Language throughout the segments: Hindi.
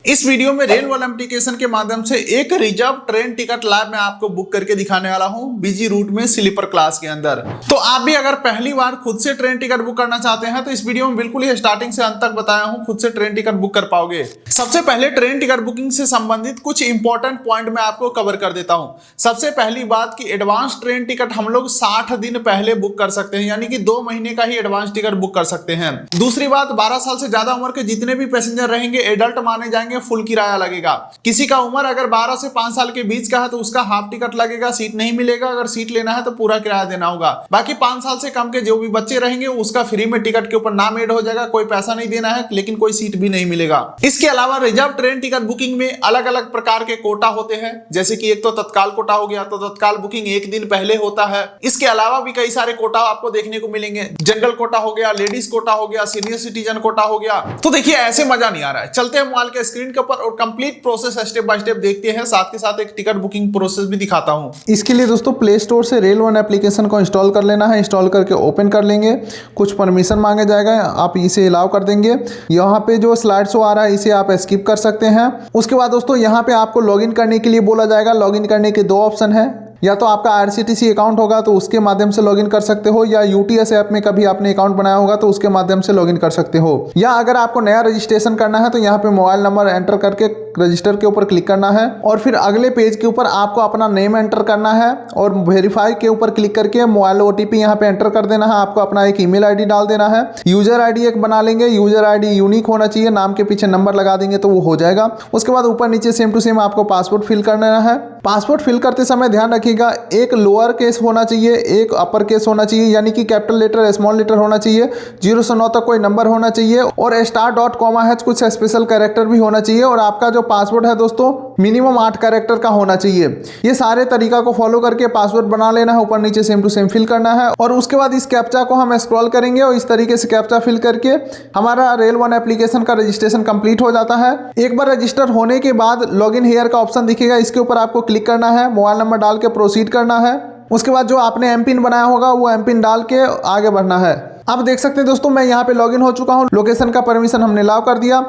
इस वीडियो में रेल वन एप्लीकेशन के माध्यम से एक रिजर्व ट्रेन टिकट लाइव मैं आपको बुक करके दिखाने वाला हूं बीजी रूट में स्लीपर क्लास के अंदर। तो आप भी अगर पहली बार खुद से ट्रेन टिकट बुक करना चाहते हैं तो इस वीडियो में बिल्कुल ही स्टार्टिंग से अंत तक बताया हूं, खुद से ट्रेन टिकट बुक कर पाओगे। सबसे पहले ट्रेन टिकट बुकिंग से संबंधित कुछ इंपॉर्टेंट पॉइंट मैं आपको कवर कर देता हूं। सबसे पहली बात की एडवांस ट्रेन टिकट हम लोग 60 दिन पहले बुक कर सकते हैं, यानी कि 2 महीने का ही एडवांस टिकट बुक कर सकते हैं। दूसरी बात, 12 साल से ज्यादा उम्र के जितने भी पैसेंजर रहेंगे एडल्ट माने जाएंगे, फुल किराया लगेगा। किसी का उम्र अगर 12 से 5 साल के बीच का है तो उसका हाफ टिकट लगेगा, सीट नहीं मिलेगा। अगर सीट लेना है तो पूरा किराया देना होगा। बाकी 5 साल से कम के जो भी बच्चे रहेंगे उसका फ्री में टिकट के ऊपर नाम ऐड हो जाएगा, कोई पैसा नहीं देना है, लेकिन कोई सीट भी नहीं मिलेगा। इसके अलावा रिजर्व ट्रेन टिकट बुकिंग में अलग अलग प्रकार के कोटा होते हैं, जैसे कि एक तो तत्काल कोटा हो गया, तो तत्काल बुकिंग 1 दिन पहले होता है। इसके अलावा भी कई सारे कोटा आपको देखने को मिलेंगे, जनरल कोटा हो गया, लेडीज कोटा हो गया, सीनियर सिटीजन कोटा हो गया। तो देखिए ऐसे मजा नहीं आ रहा है, चलते हैं मोबाइल के स्क्रीन के ऊपर और complete process step by step देखते हैं, साथ के साथ एक टिकट बुकिंग प्रोसेस भी दिखाता हूं। इसके लिए दोस्तों प्ले स्टोर से रेल वन एप्लीकेशन को इंस्टॉल कर लेना है। इंस्टॉल करके ओपन कर लेंगे, कुछ परमिशन मांगे जाएगा, आप इसे अलाउ कर देंगे। यहाँ पे जो स्लाइड शो आ रहा है इसे आप स्किप कर सकते हैं। उसके बाद दोस्तों यहाँ पे आपको लॉगिन करने के लिए बोला जाएगा। लॉगिन करने के 2 ऑप्शन है, या तो आपका IRCTC अकाउंट होगा तो उसके माध्यम से लॉगिन कर सकते हो, या UTS ऐप में कभी आपने अकाउंट बनाया होगा तो उसके माध्यम से लॉगिन कर सकते हो। या अगर आपको नया रजिस्ट्रेशन करना है तो यहाँ पे मोबाइल नंबर एंटर करके रजिस्टर के ऊपर क्लिक करना है और फिर अगले पेज के ऊपर आपको अपना नेम एंटर करना है और वेरीफाई के ऊपर क्लिक करके मोबाइल OTP यहाँ पे एंटर कर देना है। आपको अपना एक ईमेल ID डाल देना है। यूजर ID एक बना लेंगे, यूजर ID यूनिक होना चाहिए, नाम के पीछे नंबर लगा देंगे तो वो हो जाएगा। उसके बाद ऊपर नीचे सेम टू सेम आपको पासवर्ड फिल करना है। पासवर्ड फिल करते समय ध्यान रखिएगा, एक लोअर केस होना चाहिए, एक अपर केस होना चाहिए, यानी कि कैपिटल लेटर स्मॉल लेटर होना चाहिए, 0 से 9 तक कोई नंबर होना चाहिए और स्टार डॉट कॉमा है कुछ स्पेशल कैरेक्टर भी होना चाहिए। और आपका जो पासवर्ड है दोस्तों मिनिमम 8 कैरेक्टर का होना चाहिए। ये सारे तरीका को फॉलो करके पासवर्ड बना लेना है, ऊपर नीचे सेम टू सेम फिल करना है। और उसके बाद इस कैप्चा को हम स्क्रॉल करेंगे और इस तरीके से कैप्चा फिल करके हमारा रेल वन एप्लीकेशन का रजिस्ट्रेशन कंप्लीट हो जाता है। एक बार रजिस्टर होने के बाद लॉगिन हियर का ऑप्शन दिखेगा, इसके ऊपर आपको क्लिक करना है, मोबाइल नंबर डाल के प्रोसीड करना है। उसके बाद जो आपने एमपिन बनाया होगा वो एमपिन डाल के आगे बढ़ना है। आप देख सकते हैं दोस्तों मैं यहाँ पे लॉगिन हो चुका हूँ, लोकेशन का परमिशन हमने अलाउ कर दिया।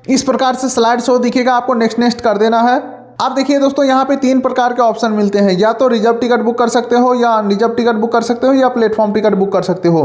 इस प्रकार से स्लाइड शो दिखेगा, आपको नेक्स्ट नेक्स्ट कर देना है। आप देखिए दोस्तों यहाँ पे 3 प्रकार के ऑप्शन मिलते हैं, या तो रिजर्व टिकट बुक कर सकते हो, या अनरिजर्व टिकट बुक कर सकते हो, या प्लेटफॉर्म टिकट बुक कर सकते हो।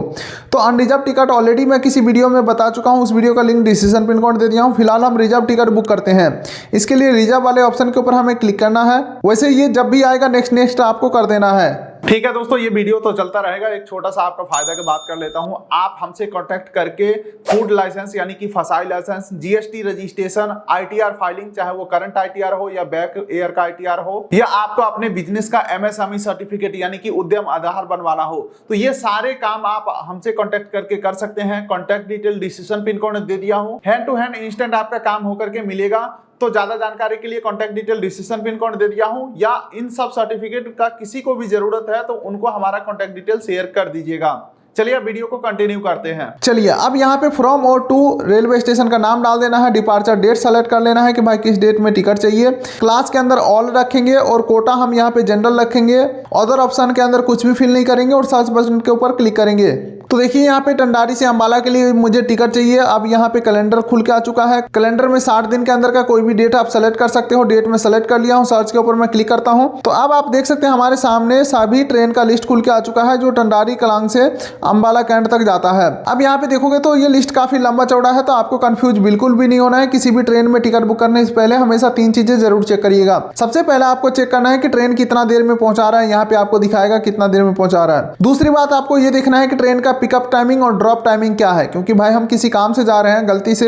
तो अनरिजर्व टिकट ऑलरेडी मैं किसी वीडियो में बता चुका हूँ, उस वीडियो का लिंक डिस्क्रिप्शन पिन कोड दे दिया हूँ। फिलहाल हम रिजर्व टिकट बुक करते हैं। इसके लिए रिजर्व वाले ऑप्शन के ऊपर हमें क्लिक करना है। वैसे ये जब भी आएगा नेक्स्ट नेक्स्ट आपको कर देना है। ठीक है दोस्तों, ये वीडियो तो चलता रहेगा। एक छोटा सा आपका फायदा की बात कर लेता हूं। आप हमसे कांटेक्ट करके फूड लाइसेंस यानी कि FSSAI licence, GST registration, ITR filing, चाहे वो करंट ITR हो या बैक ईयर का ITR हो, या आपको अपने बिजनेस का MSME सर्टिफिकेट यानी कि उद्यम आधार बनवाना हो, तो ये सारे काम आप हमसे कांटेक्ट करके कर सकते हैं। Contact detail description pin code दे दिया हूं। हैंड टू हैंड इंस्टेंट आपका काम होकर के मिलेगा। तो ज्यादा जानकारी के लिए contact detail description pin code दे दिया हूं, या इन सब सर्टिफिकेट का किसी को भी जरूरत है तो उनको हमारा कांटेक्ट डिटेल शेयर कर दीजिएगा। चलिए अब वीडियो को कंटिन्यू करते हैं। चलिए अब यहाँ पे फ्रॉम और टू रेलवे स्टेशन का नाम डाल देना है। डिपार्चर डेट सेलेक्ट कर लेना है कि भाई किस डेट में टिकट चाहिए। क्लास के अंदर ऑल रखेंगे और कोटा हम यहाँ पे जनरल रखेंगे। अदर ऑप्शन के अंदर कुछ भी फिल नहीं करेंगे और सर्च बटन के ऊपर क्लिक करेंगे। तो देखिए यहाँ पे टंडारी से अंबाला के लिए मुझे टिकट चाहिए। अब यहाँ पे कैलेंडर खुल के आ चुका है। कैलेंडर में 60 दिन के अंदर का कोई भी डेट आप सेलेक्ट कर सकते हो। डेट में सेलेक्ट कर लिया हूँ, सर्च के ऊपर मैं क्लिक करता हूँ। तो अब आप देख सकते हैं हमारे सामने सभी ट्रेन का लिस्ट खुल के आ चुका है जो टंडारी कलांग से अंबाला कैंट तक जाता है। अब यहाँ पे देखोगे तो ये लिस्ट काफी लंबा चौड़ा है, तो आपको कंफ्यूज बिल्कुल भी नहीं होना है। किसी भी ट्रेन में टिकट बुक करने से पहले हमेशा 3 चीजें जरूर चेक करिएगा। सबसे पहले आपको चेक करना है कि ट्रेन कितना देर में पहुंचा रहा है, यहाँ पे आपको दिखाएगा कितना देर में पहुंचा रहा है। दूसरी बात आपको ये देखना है कि ट्रेन का पिकअप टाइमिंग और ड्रॉप टाइमिंग क्या है, क्योंकि भाई हम किसी काम से जा रहे हैं, गलती से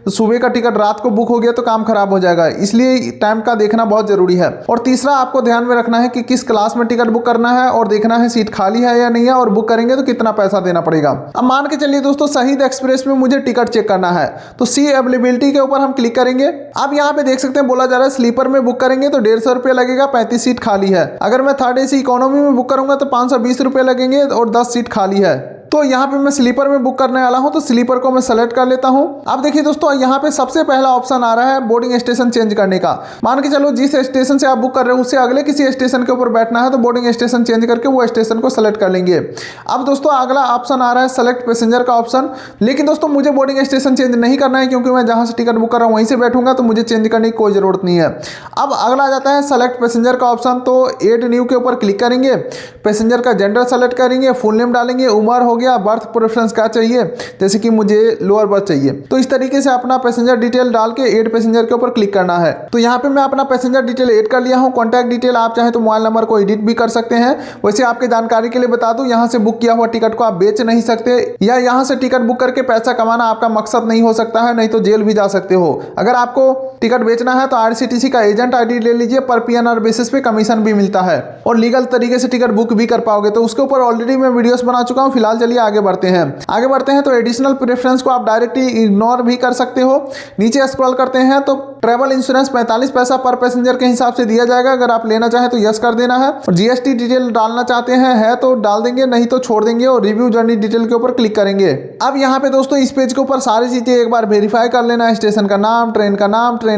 सुबह का टिकट रात को बुक हो गया तो काम खराब हो जाएगा, इसलिए टाइम का देखना बहुत जरूरी है। और तीसरा आपको ध्यान में रखना है कि किस क्लास में टिकट बुक करना है और देखना है सीट खाली है या नहीं है, और बुक करेंगे तो कितना पैसा देना पड़ेगा। अब मान के चलिए दोस्तों शहीद एक्सप्रेस में मुझे टिकट चेक करना है, तो सी अवेलेबिलिटी के ऊपर हम क्लिक करेंगे। अब यहाँ पे देख सकते हैं बोला जा रहा है स्लीपर में बुक करेंगे तो 150 रुपये लगेगा, 35 सीट खाली है। अगर मैं थर्ड AC इकोनॉमी में बुक करूंगा तो 520 रुपये लगेंगे और 10 सीट खाली है। तो यहाँ पे मैं स्लीपर में बुक करने वाला हूँ, तो स्लीपर को मैं सेलेक्ट कर लेता हूँ। अब देखिए दोस्तों, यहाँ पे सबसे पहला ऑप्शन आ रहा है बोर्डिंग स्टेशन चेंज करने का। मान के चलो जिस स्टेशन से आप बुक कर रहे हो उससे अगले किसी स्टेशन के ऊपर बैठना है, तो बोर्डिंग स्टेशन चेंज करके वो स्टेशन को सेलेक्ट कर लेंगे। अब दोस्तों अगला ऑप्शन आ रहा है सेलेक्ट पैसेंजर का ऑप्शन। लेकिन दोस्तों मुझे बोर्डिंग स्टेशन चेंज नहीं करना है, क्योंकि मैं जहाँ से टिकट बुक कर रहा हूँ वहीं से बैठूंगा, तो मुझे चेंज करने की कोई जरूरत नहीं है। अब अगला आ जाता है सेलेक्ट पैसेंजर का ऑप्शन। तो एड न्यू के ऊपर क्लिक करेंगे, पैसेंजर का जेंडर सेलेक्ट करेंगे, फुल नेम डालेंगे, उम्र हो गया, बर्थ प्रेफरेंस क्या चाहिए, जैसे कि मुझे लोअर बर्थ चाहिए। तो इस तरीके से अपना पैसेंजर डिटेल डाल के एड पैसेंजर के ऊपर क्लिक करना है। तो यहाँ पे मैं अपना पैसेंजर डिटेल ऐड कर लिया हूँ। कॉन्टैक्ट डिटेल आप चाहें तो मोबाइल नंबर को एडिट भी कर सकते हैं। वैसे आपके जानकारी के लिए बता दूं, यहाँ से बुक किया हुआ टिकट को आप बेच नहीं सकते, या यहाँ से टिकट बुक करके पैसा कमाना आपका मकसद नहीं हो सकता है, नहीं तो जेल भी जा सकते हो। अगर आपको टिकट बेचना है तो आरसीटीसी का एजेंट आईडी ले लीजिए, पर पीएनआर बेसिस पे कमीशन भी मिलता है और लीगल तरीके से टिकट बुक भी कर पाओगे। तो उसके ऊपर ऑलरेडी मैं वीडियोस बना चुका हूँ। फिलहाल चलिए आगे बढ़ते हैं। तो एडिशनल प्रेफरेंस को आप डायरेक्टली इग्नोर भी कर सकते हो। नीचे स्क्रॉल करते हैं तो ट्रैवल इंश्योरेंस 45 पैसा पर पैसेंजर के हिसाब से दिया जाएगा। अगर आप लेना चाहें तो यस कर देना है, और जीएसटी डिटेल डालना चाहते हैं है तो डाल देंगे, नहीं तो छोड़ देंगे, और रिव्यू जर्नी डिटेल के ऊपर क्लिक करेंगे। अब यहाँ पे दोस्तों इस पेज के ऊपर सारी चीजें एक बार वेरीफाई कर लेना है। स्टेशन का नाम, ट्रेन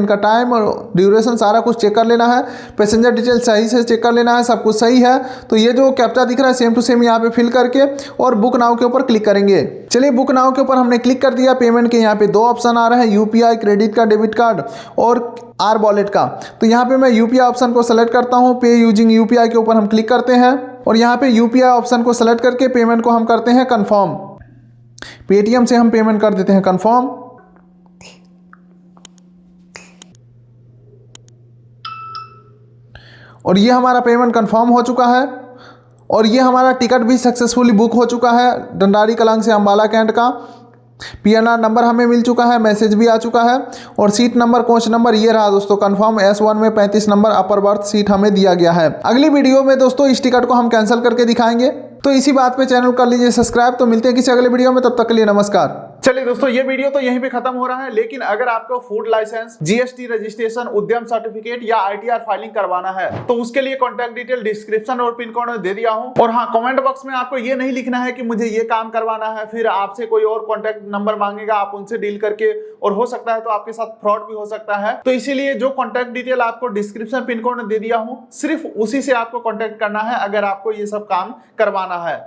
का टाइम और ड्यूरेशन सारा कुछ चेक कर लेना है। पैसेंजर डिटेल सही से चेक कर लेना है, सब कुछ सही है। तो ये जो कैप्चा दिख रहा है सेम टू सेम यहाँ पे फिल करके और बुक नाउ के ऊपर क्लिक करेंगे। चलिए बुक नाउ के ऊपर हमने क्लिक कर दिया। पेमेंट के यहाँ पे दो ऑप्शन आ रहे हैं, UPI credit card, debit card और आर वॉलेट का। तो यहाँ पे मैं यूपीआई ऑप्शन को सेलेक्ट करता हूँ। पे यूजिंग यूपीआई के ऊपर हम क्लिक करते हैं और यहाँ पे यूपीआई ऑप्शन को सेलेक्ट करके पेमेंट को हम करते हैं कंफर्म। पेटीएम से हम पेमेंट कर देते हैं कंफर्म। और ये हमारा पेमेंट कंफर्म हो चुका है और ये हमारा टिकट भी सक्सेसफुली बुक हो चुका है डंडारी कलांग से अंबाला कैंट का। पीएनआर नंबर हमें मिल चुका है, मैसेज भी आ चुका है और सीट नंबर कोच नंबर ये रहा दोस्तों कंफर्म। S1 में 35 नंबर अपर बर्थ सीट हमें दिया गया है। अगली वीडियो में दोस्तों इस टिकट को हम कैंसिल करके दिखाएंगे। तो इसी बात पे चैनल कर लीजिए सब्सक्राइब। तो मिलते हैं किसी अगले वीडियो में, तब तक के लिए नमस्कार। चलिए दोस्तों, ये वीडियो तो यहीं पे खत्म हो रहा है, लेकिन अगर आपको फूड लाइसेंस, जीएसटी रजिस्ट्रेशन, उद्यम सर्टिफिकेट या आईटीआर फाइलिंग करवाना है तो उसके लिए कॉन्टैक्ट डिटेल डिस्क्रिप्शन और पिन कोड में दे दिया हूं। और हाँ, कमेंट बॉक्स में आपको ये नहीं लिखना है कि मुझे ये काम करवाना है, फिर आपसे कोई और कॉन्टैक्ट नंबर मांगेगा, आप उनसे डील करके, और हो सकता है तो आपके साथ फ्रॉड भी हो सकता है। तो इसीलिए जो कॉन्टैक्ट डिटेल आपको डिस्क्रिप्शन पिन कोड में दे दिया हूं, सिर्फ उसी से आपको कॉन्टैक्ट करना है अगर आपको ये सब काम करवाना है।